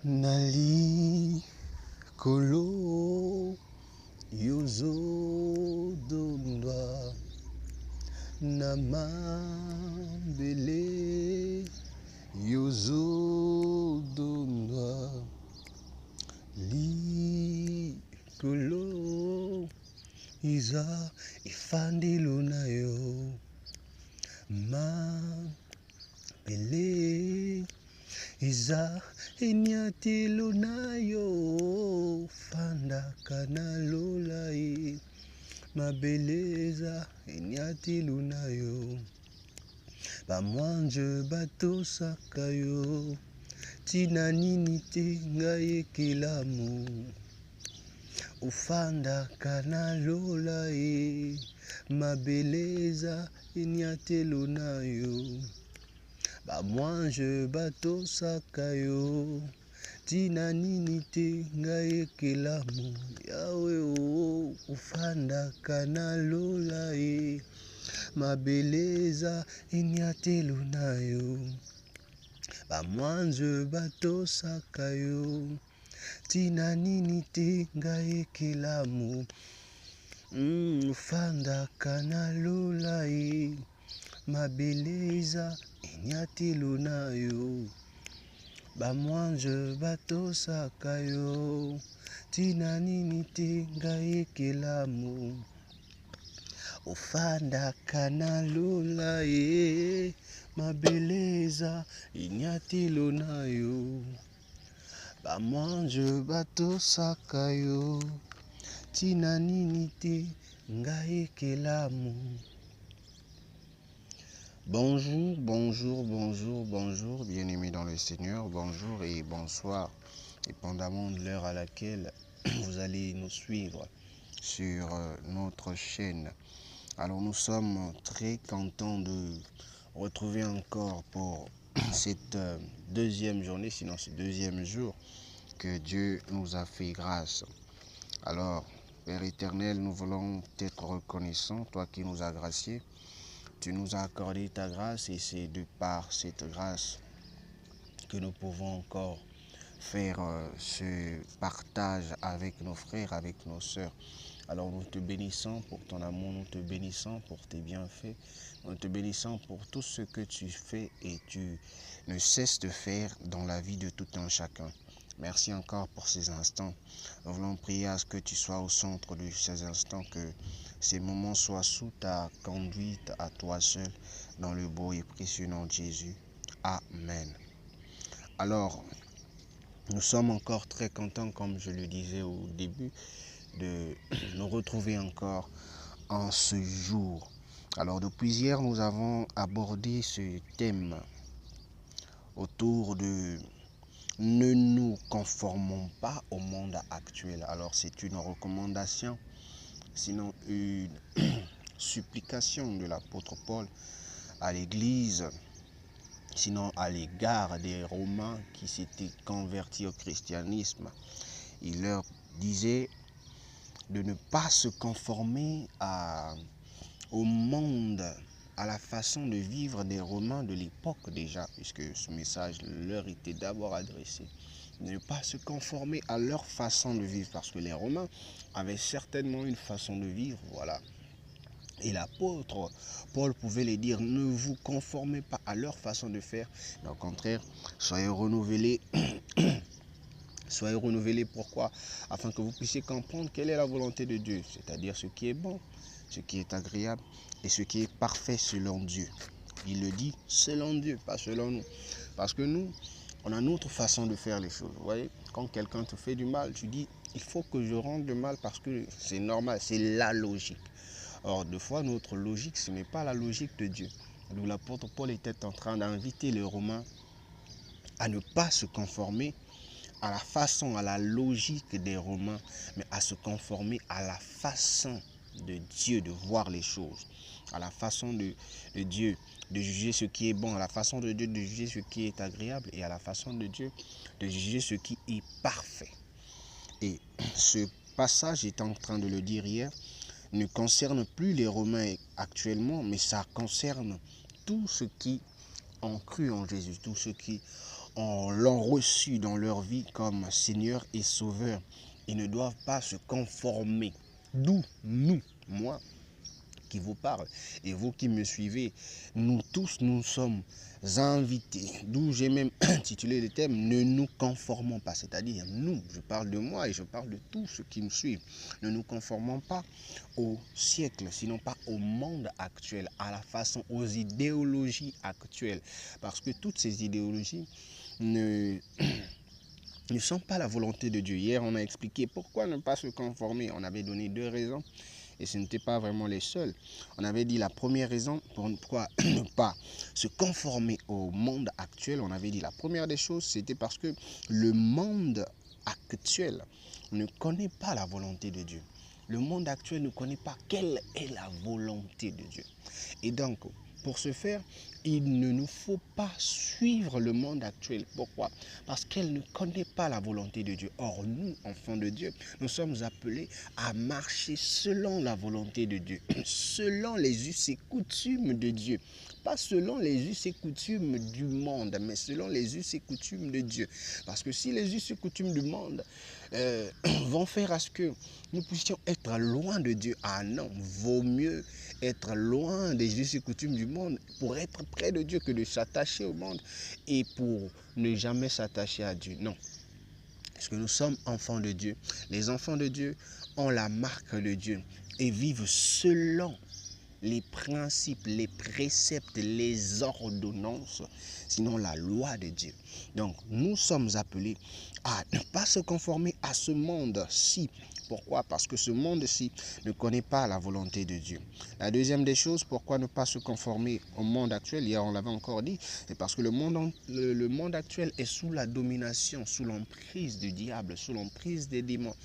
Nali kolo yozo dondwa namambele yozo dondwa likolo iza ifandilo na yo mambele iza enyatilo na yo fandaka na lolai mabeleza enyatilo na yo bamwanje batosaka yo tina nini te ngai ekelamu ufandaka na lolai mabeleza enyatilo na yo bamwanje batosaka yo tina nini te ngai ekelamu yawe o ufandaka na lolai mabeleza enyatelo na yo bamwanje batosaka yo tina nini te ngai ekelamu ufandaka na lolai mabeleza enyatelo na yo bamwanje batosaka yo tina nini te ngai ekelamu ufandaka na lolai mabeleza enyatelo na yo bamwanje batosaka yo tina nini te ngai ekelamu. Bonjour, bonjour, bonjour, bonjour, bien-aimés dans le Seigneur, bonjour et bonsoir, dépendamment de l'heure à laquelle vous allez nous suivre sur notre chaîne. Alors nous sommes très contents de retrouver encore pour cette deuxième journée, sinon ce deuxième jour que Dieu nous a fait grâce. Alors, Père éternel, nous voulons être reconnaissants, toi qui nous as graciés. Tu nous as accordé ta grâce et c'est de par cette grâce que nous pouvons encore faire ce partage avec nos frères, avec nos sœurs. Alors nous te bénissons pour ton amour, nous te bénissons pour tes bienfaits, nous te bénissons pour tout ce que tu fais et tu ne cesses de faire dans la vie de tout un chacun. Merci encore pour ces instants. Nous voulons prier à ce que tu sois au centre de ces instants, que ces moments soient sous ta conduite à toi seul, dans le beau et précieux nom de Jésus. Amen. Alors, nous sommes encore très contents, comme je le disais au début, de nous retrouver encore en ce jour. Alors, depuis hier, nous avons abordé ce thème autour de ne nous conformons pas au monde actuel. Alors, c'est une recommandation, sinon une supplication de l'apôtre Paul à l'Église, sinon à l'égard des Romains qui s'étaient convertis au christianisme. Il leur disait de ne pas se conformer au monde, à la façon de vivre des Romains de l'époque déjà, puisque ce message leur était d'abord adressé. Ne pas se conformer à leur façon de vivre, parce que les Romains avaient certainement une façon de vivre, voilà. Et l'apôtre Paul pouvait les dire, ne vous conformez pas à leur façon de faire, mais au contraire, soyez renouvelés. Soyez renouvelés, pourquoi? Afin que vous puissiez comprendre quelle est la volonté de Dieu, c'est-à-dire ce qui est bon, ce qui est agréable et ce qui est parfait selon Dieu. Il le dit selon Dieu, pas selon nous. Parce que nous, on a notre façon de faire les choses. Vous voyez, quand quelqu'un te fait du mal, tu dis, il faut que je rende le mal parce que c'est normal, c'est la logique. Or, des fois, notre logique, ce n'est pas la logique de Dieu. Donc, l'apôtre Paul était en train d'inviter les Romains à ne pas se conformer à la façon, à la logique des Romains, mais à se conformer à la façon de Dieu de voir les choses, à la façon de Dieu de juger ce qui est bon, à la façon de Dieu de juger ce qui est agréable et à la façon de Dieu de juger ce qui est parfait. Et ce passage, est en train de le dire hier, ne concerne plus les Romains actuellement, mais ça concerne tous ceux qui ont cru en Jésus, tous ceux qui l'ont reçu dans leur vie comme Seigneur et Sauveur. Ils ne doivent pas se conformer. D'où nous, moi qui vous parle, et vous qui me suivez, nous tous, nous sommes invités. D'où j'ai même intitulé le thème « Ne nous conformons pas ». C'est-à-dire, nous, je parle de moi et je parle de tous ceux qui nous suivent. Ne nous conformons pas au siècle, sinon pas au monde actuel, à la façon, aux idéologies actuelles. Parce que toutes ces idéologies ne sont pas la volonté de Dieu. Hier, on a expliqué pourquoi ne pas se conformer. On avait donné 2 raisons. Et ce n'était pas vraiment les seuls. On avait dit la première raison pourquoi ne pas se conformer au monde actuel. On avait dit la première des choses, c'était parce que le monde actuel ne connaît pas la volonté de Dieu. Le monde actuel ne connaît pas quelle est la volonté de Dieu. Et donc, pour ce faire, il ne nous faut pas suivre le monde actuel. Pourquoi? Parce qu'elle ne connaît pas la volonté de Dieu. Or, nous, enfants de Dieu, nous sommes appelés à marcher selon la volonté de Dieu, selon les us et coutumes de Dieu. Pas selon les us et coutumes du monde, mais selon les us et coutumes de Dieu. Parce que si les us et coutumes du monde vont faire à ce que nous puissions être loin de Dieu, ah non, vaut mieux être loin des us et coutumes du monde pour être près de Dieu que de s'attacher au monde et pour ne jamais s'attacher à Dieu. Non. Parce que nous sommes enfants de Dieu. Les enfants de Dieu ont la marque de Dieu et vivent selon les principes, les préceptes, les ordonnances, sinon la loi de Dieu. Donc, nous sommes appelés à ne pas se conformer à ce monde-ci. Pourquoi? Parce que ce monde-ci ne connaît pas la volonté de Dieu. La deuxième des choses, pourquoi ne pas se conformer au monde actuel? Hier, on l'avait encore dit, c'est parce que le monde actuel est sous la domination, sous l'emprise du diable, sous l'emprise des démons.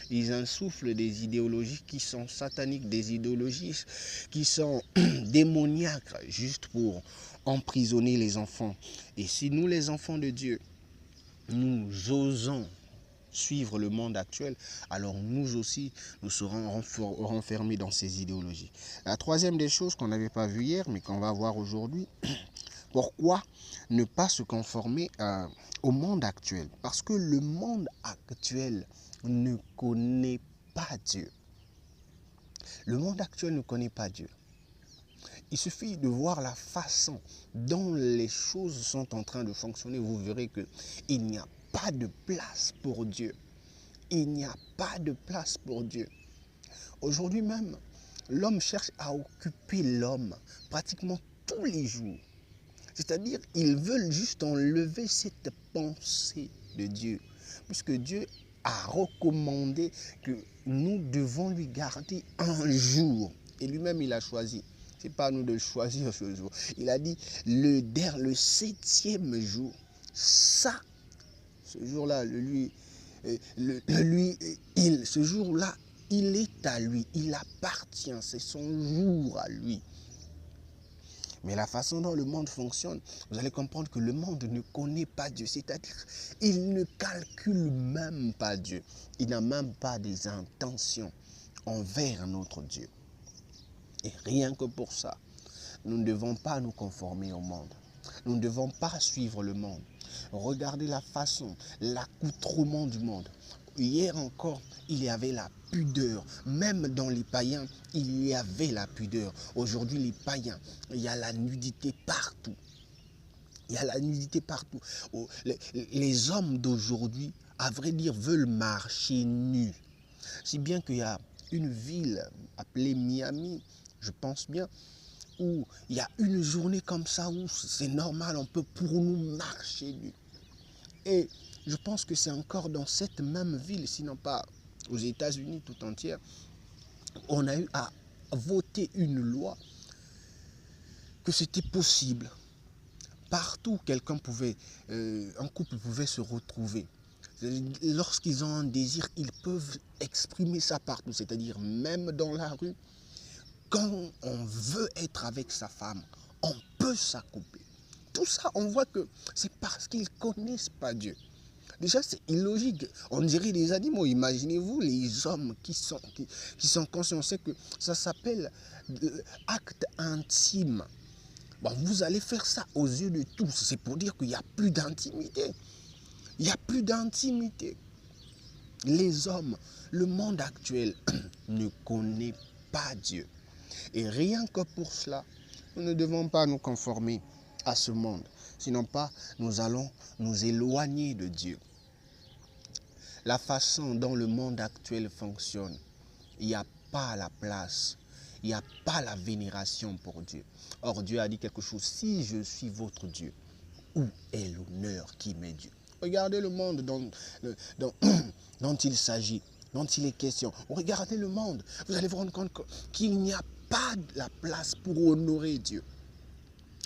Ils insufflent des idéologies qui sont sataniques, des idéologies qui sont démoniaques, juste pour emprisonner les enfants. Et si nous, les enfants de Dieu, nous osons suivre le monde actuel, alors nous aussi, nous serons renfermés dans ces idéologies. La troisième des choses qu'on n'avait pas vu hier, mais qu'on va voir aujourd'hui, pourquoi ne pas se conformer au monde actuel? Parce que le monde actuel ne connaît pas Dieu. Le monde actuel ne connaît pas Dieu. Il suffit de voir la façon dont les choses sont en train de fonctionner. Vous verrez qu'il n'y a pas de place pour Dieu. Il n'y a pas de place pour Dieu. Aujourd'hui même, l'homme cherche à occuper l'homme pratiquement tous les jours. C'est-à-dire, ils veulent juste enlever cette pensée de Dieu. Puisque Dieu a recommandé que nous devons lui garder un jour. Et lui-même, il a choisi. Ce n'est pas à nous de choisir ce jour. Il a dit, le 7e jour, ça, ce jour-là, ce jour-là, il est à lui. Il appartient. C'est son jour à lui. Mais la façon dont le monde fonctionne, vous allez comprendre que le monde ne connaît pas Dieu. C'est-à-dire, il ne calcule même pas Dieu. Il n'a même pas des intentions envers notre Dieu. Et rien que pour ça, nous ne devons pas nous conformer au monde. Nous ne devons pas suivre le monde. Regardez la façon, l'accoutrement du monde. Hier encore, il y avait la pudeur. Même dans les païens, il y avait la pudeur. Aujourd'hui, les païens, il y a la nudité partout. Il y a la nudité partout. Les hommes d'aujourd'hui, à vrai dire, veulent marcher nus. Si bien qu'il y a une ville appelée Miami, je pense bien, où il y a une journée comme ça où c'est normal, on peut pour nous marcher nus. Et je pense que c'est encore dans cette même ville, sinon pas aux États-Unis tout entière, on a eu à voter une loi que c'était possible. Partout, un couple pouvait se retrouver. Lorsqu'ils ont un désir, ils peuvent exprimer ça partout, c'est-à-dire même dans la rue. Quand on veut être avec sa femme, on peut s'accoupler. Tout ça, on voit que c'est parce qu'ils ne connaissent pas Dieu. Déjà, c'est illogique. On dirait des animaux. Imaginez-vous les hommes qui sont conscients. C'est que ça s'appelle acte intime. Bon, vous allez faire ça aux yeux de tous. C'est pour dire qu'il n'y a plus d'intimité. Il n'y a plus d'intimité. Les hommes, le monde actuel ne connaît pas Dieu. Et rien que pour cela, nous ne devons pas nous conformer à ce monde. Sinon pas, nous allons nous éloigner de Dieu. La façon dont le monde actuel fonctionne, il n'y a pas la place, il n'y a pas la vénération pour Dieu. Or, Dieu a dit quelque chose, si je suis votre Dieu, où est l'honneur qui m'est dû? Regardez le monde dont il s'agit, dont il est question. Regardez le monde, vous allez vous rendre compte qu'il n'y a pas la place pour honorer Dieu.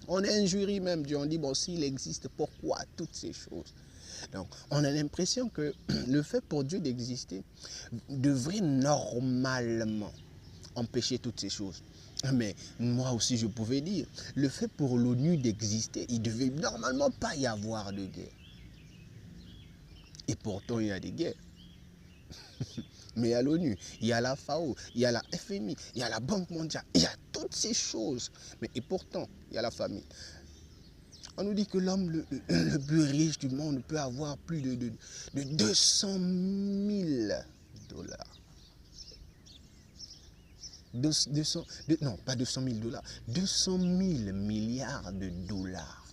On injurie même Dieu, on dit, bon, s'il existe, pourquoi toutes ces choses? Donc, on a l'impression que le fait pour Dieu d'exister devrait normalement empêcher toutes ces choses. Mais moi aussi, je pouvais dire, le fait pour l'ONU d'exister, il ne devait normalement pas y avoir de guerre. Et pourtant, il y a des guerres. Mais il y a l'ONU, il y a la FAO, il y a la FMI, il y a la Banque mondiale, il y a toutes ces choses. Mais et pourtant, il y a la famine. On nous dit que l'homme le plus riche du monde peut avoir plus de 200 000 dollars. Non, pas 200 000 dollars, 200 000 milliards de dollars.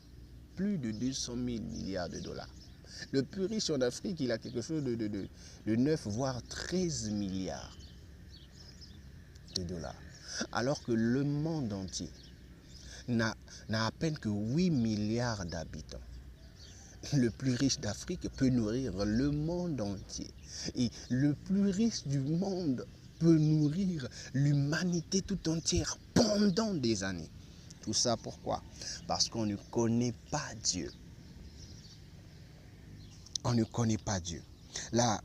Plus de 200 000 milliards de dollars. Le plus riche en Afrique, il a quelque chose de 9, voire 13 milliards de dollars. Alors que le monde entier n'a à peine que 8 milliards d'habitants. Le plus riche d'Afrique peut nourrir le monde entier. Et le plus riche du monde peut nourrir l'humanité tout entière pendant des années. Tout ça pourquoi? Parce qu'on ne connaît pas Dieu. On ne connaît pas Dieu. La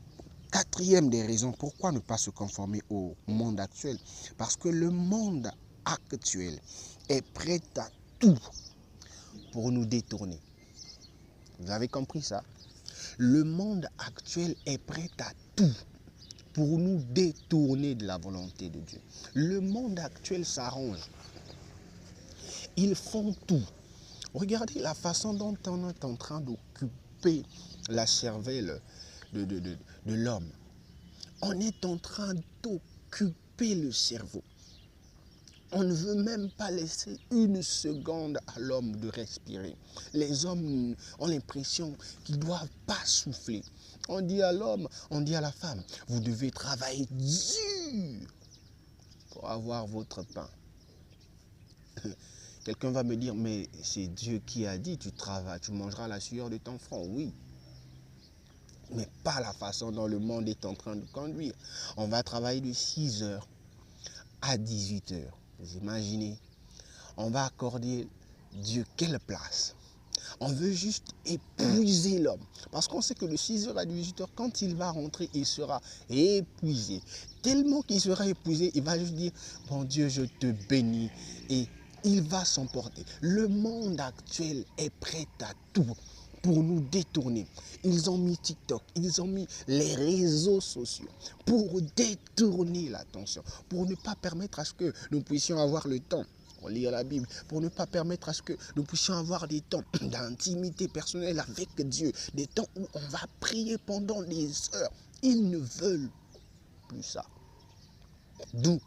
quatrième des raisons pourquoi ne pas se conformer au monde actuel, parce que le monde actuel est prêt à tout pour nous détourner. Vous avez compris ça? Le monde actuel est prêt à tout pour nous détourner de la volonté de Dieu. Le monde actuel s'arrange. Ils font tout. Regardez la façon dont on est en train d'occuper la cervelle de l'homme. On est en train d'occuper le cerveau. On ne veut même pas laisser une seconde à l'homme de respirer. Les hommes ont l'impression qu'ils ne doivent pas souffler. On dit à l'homme, on dit à la femme, vous devez travailler dur pour avoir votre pain. Quelqu'un va me dire, mais c'est Dieu qui a dit, tu travailles, tu mangeras la sueur de ton front. Oui, mais pas la façon dont le monde est en train de conduire. On va travailler de 6 heures à 18 heures. Vous imaginez? On va accorder Dieu quelle place? On veut juste épuiser l'homme. Parce qu'on sait que de 6 heures à 18 heures, quand il va rentrer, il sera épuisé. Tellement qu'il sera épuisé, il va juste dire, bon Dieu, je te bénis. Et il va s'emporter. Le monde actuel est prêt à tout pour nous détourner. Ils ont mis TikTok, ils ont mis les réseaux sociaux pour détourner l'attention, pour ne pas permettre à ce que nous puissions avoir le temps pour lire la Bible, pour ne pas permettre à ce que nous puissions avoir des temps d'intimité personnelle avec Dieu, des temps où on va prier pendant des heures. Ils ne veulent plus ça. D'où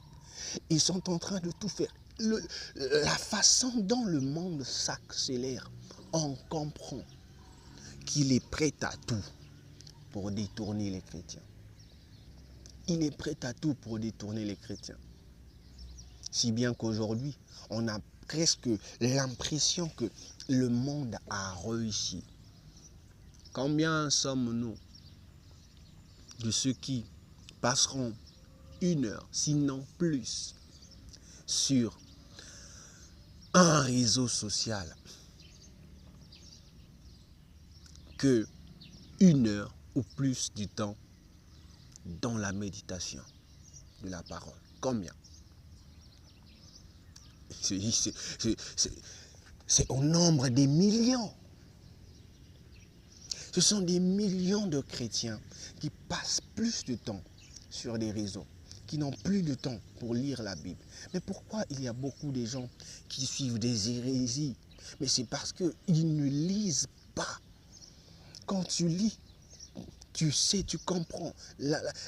ils sont en train de tout faire. La façon dont le monde s'accélère, on comprend qu'il est prêt à tout pour détourner les chrétiens. Il est prêt à tout pour détourner les chrétiens. Si bien qu'aujourd'hui, on a presque l'impression que le monde a réussi. Combien sommes-nous de ceux qui passeront 1 heure, sinon plus, sur un réseau social que 1 heure ou plus du temps dans la méditation de la parole? Combien? C'est au nombre des millions. Ce sont des millions de chrétiens qui passent plus de temps sur des réseaux, qui n'ont plus de temps pour lire la Bible. Mais pourquoi il y a beaucoup de gens qui suivent des hérésies? Mais c'est parce qu'ils ne lisent pas. Quand tu lis, tu sais, tu comprends.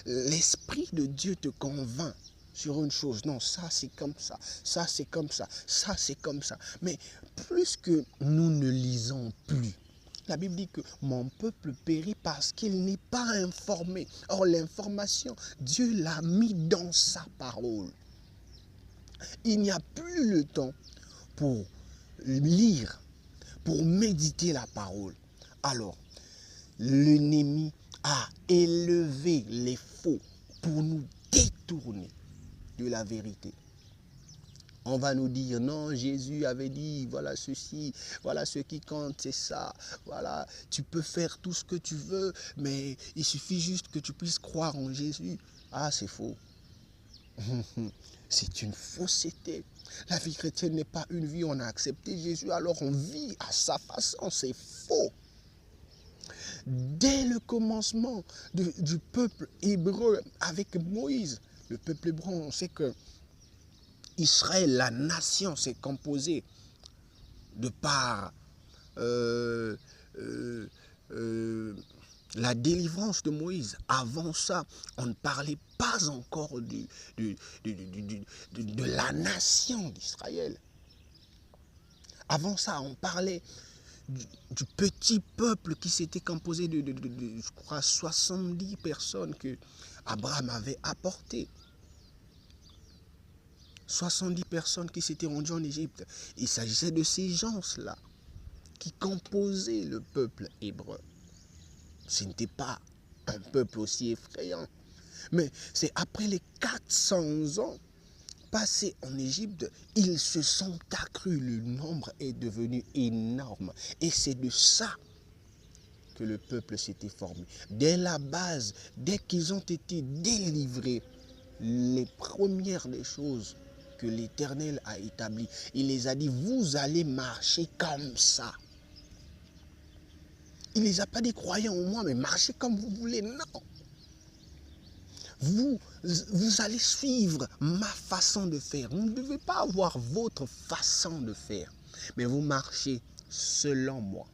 L'Esprit de Dieu te convainc sur une chose. Non, ça c'est comme ça, ça c'est comme ça, ça c'est comme ça. Mais plus que nous ne lisons plus, la Bible dit que mon peuple périt parce qu'il n'est pas informé. Or, l'information, Dieu l'a mis dans sa parole. Il n'y a plus le temps pour lire, pour méditer la parole. Alors, l'ennemi a élevé les faux pour nous détourner de la vérité. On va nous dire, non, Jésus avait dit, voilà ceci, voilà ce qui compte, c'est ça. Voilà, tu peux faire tout ce que tu veux, mais il suffit juste que tu puisses croire en Jésus. Ah, c'est faux. C'est une fausseté. La vie chrétienne n'est pas une vie, on a accepté Jésus, alors on vit à sa façon, c'est faux. Dès le commencement du peuple hébreu avec Moïse, le peuple hébreu, on sait que Israël, la nation, s'est composée de par la délivrance de Moïse. Avant ça, on ne parlait pas encore de la nation d'Israël. Avant ça, on parlait du petit peuple qui s'était composé de, je crois, 70 personnes que Abraham avait apportées. 70 personnes qui s'étaient rendues en Égypte. Il s'agissait de ces gens-là qui composaient le peuple hébreu. Ce n'était pas un peuple aussi effrayant. Mais c'est après les 400 ans passés en Égypte, ils se sont accrus. Le nombre est devenu énorme. Et c'est de ça que le peuple s'était formé. Dès la base, dès qu'ils ont été délivrés, les premières des choses que l'Éternel a établies, il les a dit, vous allez marcher comme ça. Il ne les a pas dit, croyez en moi, mais marchez comme vous voulez. Non. Vous allez suivre ma façon de faire. Vous ne devez pas avoir votre façon de faire, mais vous marchez selon moi.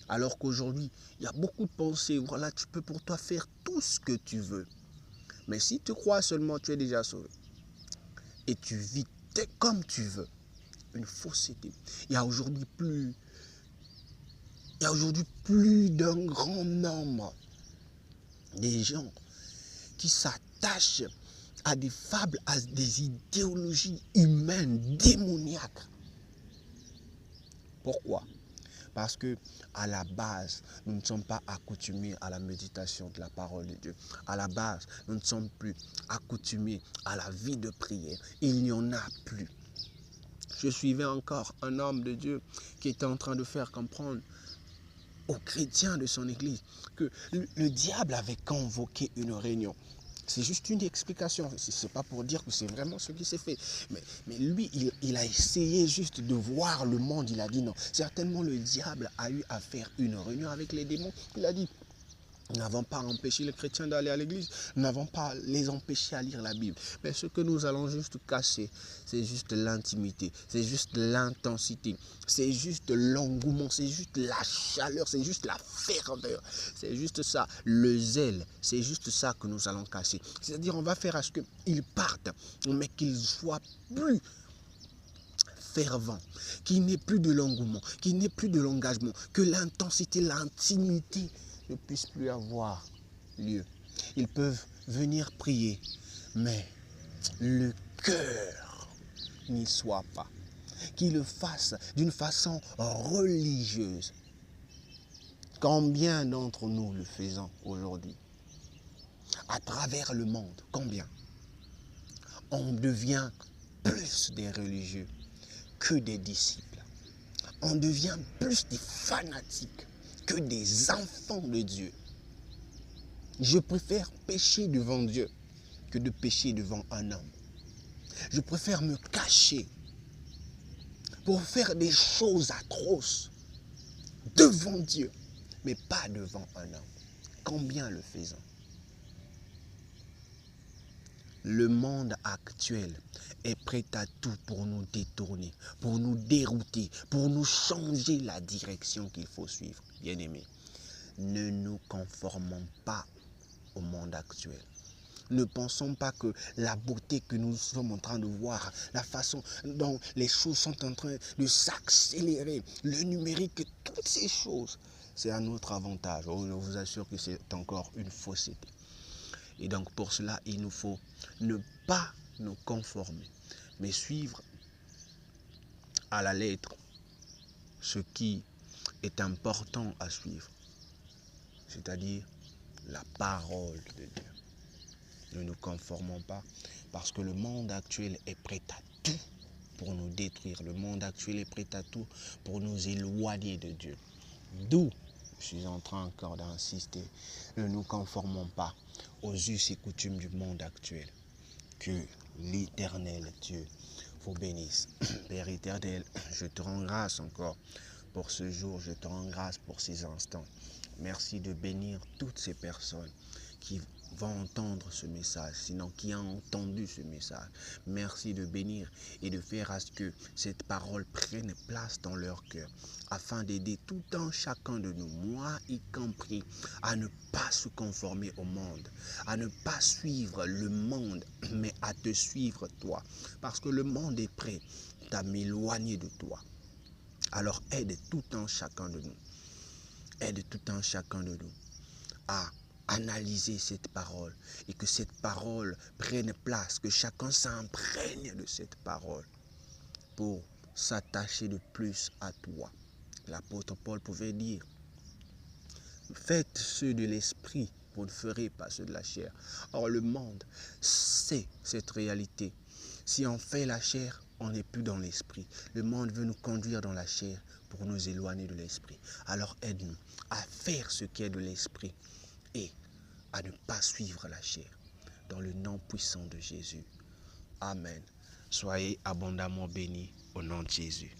Alors qu'aujourd'hui, il y a beaucoup de pensées. Voilà, tu peux pour toi faire tout ce que tu veux. Mais si tu crois seulement, tu es déjà sauvé. Et tu vis comme tu veux. Une fausseté. Il y a aujourd'hui plus d'un grand nombre des gens qui s'attachent à des fables, à des idéologies humaines démoniaques. Pourquoi? Parce que à la base, nous ne sommes pas accoutumés à la méditation de la parole de Dieu. À la base, nous ne sommes plus accoutumés à la vie de prière. Il n'y en a plus. Je suivais encore un homme de Dieu qui était en train de faire comprendre aux chrétiens de son église que le diable avait convoqué une réunion. C'est juste une explication. Ce n'est pas pour dire que c'est vraiment ce qui s'est fait. Mais lui, il a essayé juste de voir le monde. Il a dit non. Certainement, le diable a eu à faire une réunion avec les démons. Il a dit, nous n'avons pas empêché les chrétiens d'aller à l'église. Nous n'avons pas les empêchés à lire la Bible. Mais ce que nous allons juste casser, c'est juste l'intimité. C'est juste l'intensité. C'est juste l'engouement. C'est juste la chaleur. C'est juste la ferveur. C'est juste ça. Le zèle. C'est juste ça que nous allons casser. C'est-à-dire, on va faire à ce qu'ils partent, mais qu'ils soient plus fervent, qu'il n'y ait plus de l'engouement, qu'il n'y ait plus de l'engagement, que l'intensité, l'intimité ne puisse plus avoir lieu. Ils peuvent venir prier, mais le cœur n'y soit pas. Qu'ils le fassent d'une façon religieuse. Combien d'entre nous le faisons aujourd'hui? À travers le monde, combien? On devient plus des religieux que des disciples. On devient plus des fanatiques que des enfants de Dieu. Je préfère pécher devant Dieu que de pécher devant un homme. Je préfère me cacher pour faire des choses atroces devant Dieu, mais pas devant un homme. Combien le faisons? Le monde actuel est prêt à tout pour nous détourner, pour nous dérouter, pour nous changer la direction qu'il faut suivre. Bien-aimés, ne nous conformons pas au monde actuel. Ne pensons pas que la beauté que nous sommes en train de voir, la façon dont les choses sont en train de s'accélérer, le numérique, toutes ces choses, c'est à notre avantage. Oh, je vous assure que c'est encore une fausseté. Et donc pour cela, il nous faut ne pas nous conformer, mais suivre à la lettre ce qui est important à suivre, c'est-à-dire la parole de Dieu. Ne nous conformons pas parce que le monde actuel est prêt à tout pour nous détruire. Le monde actuel est prêt à tout pour nous éloigner de Dieu. D'où je suis en train encore d'insister, ne nous conformons pas aux us et coutumes du monde actuel. Que l'Éternel Dieu vous bénisse. Père éternel, je te rends grâce encore pour ce jour, je te rends grâce pour ces instants. Merci de bénir toutes ces personnes qui vont entendre ce message, sinon qui ont entendu ce message. Merci de bénir et de faire à ce que cette parole prenne place dans leur cœur, afin d'aider tout un chacun de nous, moi y compris, à ne pas se conformer au monde, à ne pas suivre le monde, mais à te suivre toi. Parce que le monde est prêt à m'éloigner de toi. Alors aide tout un chacun de nous. Aide tout un chacun de nous à analyser cette parole et que cette parole prenne place, que chacun s'imprègne de cette parole pour s'attacher de plus à toi. L'apôtre Paul pouvait dire, faites ceux de l'esprit, vous ne ferez pas ceux de la chair. Or le monde sait cette réalité. Si on fait la chair, on n'est plus dans l'esprit. Le monde veut nous conduire dans la chair pour nous éloigner de l'esprit. Alors aide-nous à faire ce qui est de l'esprit et à ne pas suivre la chair. Dans le nom puissant de Jésus. Amen. Soyez abondamment bénis au nom de Jésus.